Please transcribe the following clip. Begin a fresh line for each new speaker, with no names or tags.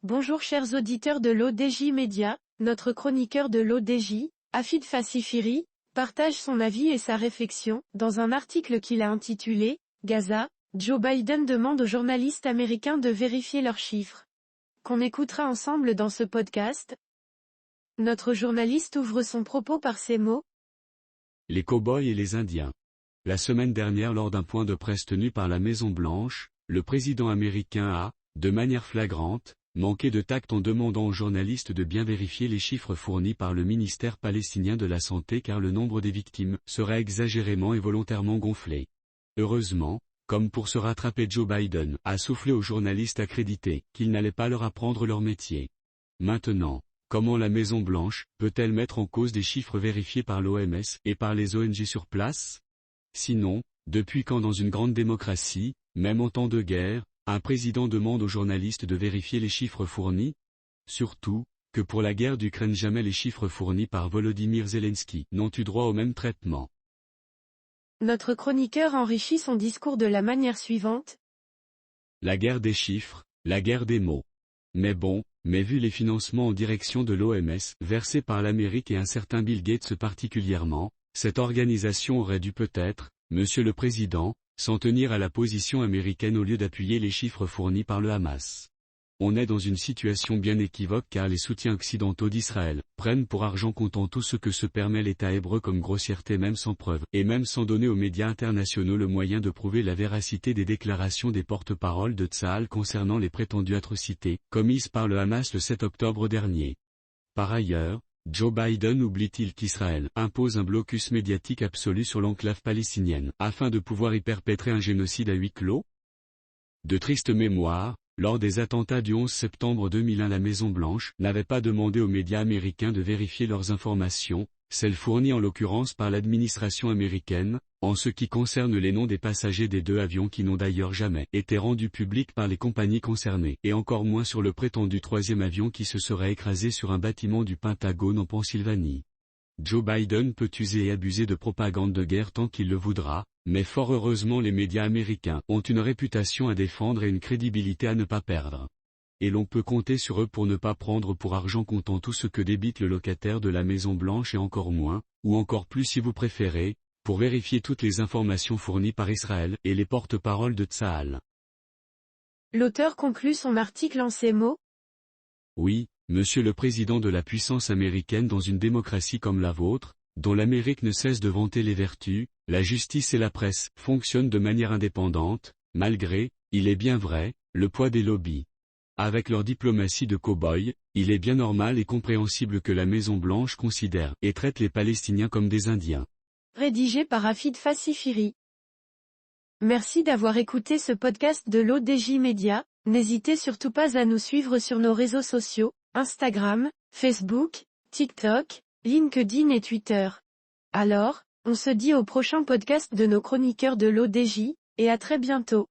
Bonjour chers auditeurs de l'ODJ Média, notre chroniqueur de l'ODJ, Afid Fassifiri, partage son avis et sa réflexion, dans un article qu'il a intitulé « Gaza, Joe Biden demande aux journalistes américains de vérifier leurs chiffres », qu'on écoutera ensemble dans ce podcast. Notre journaliste ouvre son propos par ces mots.
Les cow-boys et les Indiens. La semaine dernière lors d'un point de presse tenu par la Maison-Blanche, le président américain a, de manière flagrante, manqué de tact en demandant aux journalistes de bien vérifier les chiffres fournis par le ministère palestinien de la Santé car le nombre des victimes serait exagérément et volontairement gonflé. Heureusement, comme pour se rattraper, Joe Biden a soufflé aux journalistes accrédités qu'il n'allait pas leur apprendre leur métier. Maintenant, comment la Maison-Blanche peut-elle mettre en cause des chiffres vérifiés par l'OMS et par les ONG sur place? Sinon, depuis quand dans une grande démocratie, même en temps de guerre, un président demande aux journalistes de vérifier les chiffres fournis? Surtout, que pour la guerre d'Ukraine jamais les chiffres fournis par Volodymyr Zelensky n'ont eu droit au même traitement.
Notre chroniqueur enrichit son discours de la manière suivante.
La guerre des chiffres, la guerre des mots. Mais vu les financements en direction de l'OMS versés par l'Amérique et un certain Bill Gates particulièrement, cette organisation aurait dû peut-être, Monsieur le Président, s'en tenir à la position américaine au lieu d'appuyer les chiffres fournis par le Hamas. On est dans une situation bien équivoque car les soutiens occidentaux d'Israël prennent pour argent comptant tout ce que se permet l'État hébreu comme grossièreté même sans preuve et même sans donner aux médias internationaux le moyen de prouver la véracité des déclarations des porte-paroles de Tsahal concernant les prétendues atrocités commises par le Hamas le 7 octobre dernier. Par ailleurs, Joe Biden oublie-t-il qu'Israël impose un blocus médiatique absolu sur l'enclave palestinienne afin de pouvoir y perpétrer un génocide à huis clos? De tristes mémoires, lors des attentats du 11 septembre 2001 la Maison-Blanche n'avait pas demandé aux médias américains de vérifier leurs informations, celles fournies en l'occurrence par l'administration américaine, en ce qui concerne les noms des passagers des deux avions qui n'ont d'ailleurs jamais été rendus publics par les compagnies concernées, et encore moins sur le prétendu troisième avion qui se serait écrasé sur un bâtiment du Pentagone en Pennsylvanie. Joe Biden peut user et abuser de propagande de guerre tant qu'il le voudra, mais fort heureusement les médias américains ont une réputation à défendre et une crédibilité à ne pas perdre. Et l'on peut compter sur eux pour ne pas prendre pour argent comptant tout ce que débite le locataire de la Maison-Blanche et encore moins, ou encore plus si vous préférez, pour vérifier toutes les informations fournies par Israël et les porte-paroles de Tsahal.
L'auteur conclut son article en ces mots.
Oui, Monsieur le Président de la puissance américaine dans une démocratie comme la vôtre, dont l'Amérique ne cesse de vanter les vertus, la justice et la presse fonctionnent de manière indépendante, malgré, il est bien vrai, le poids des lobbies. Avec leur diplomatie de cow-boy, il est bien normal et compréhensible que la Maison-Blanche considère et traite les Palestiniens comme des Indiens.
Rédigé par Afid Fassifiri. Merci d'avoir écouté ce podcast de l'ODJ Média, n'hésitez surtout pas à nous suivre sur nos réseaux sociaux, Instagram, Facebook, TikTok, LinkedIn et Twitter. Alors, on se dit au prochain podcast de nos chroniqueurs de l'ODJ, et à très bientôt.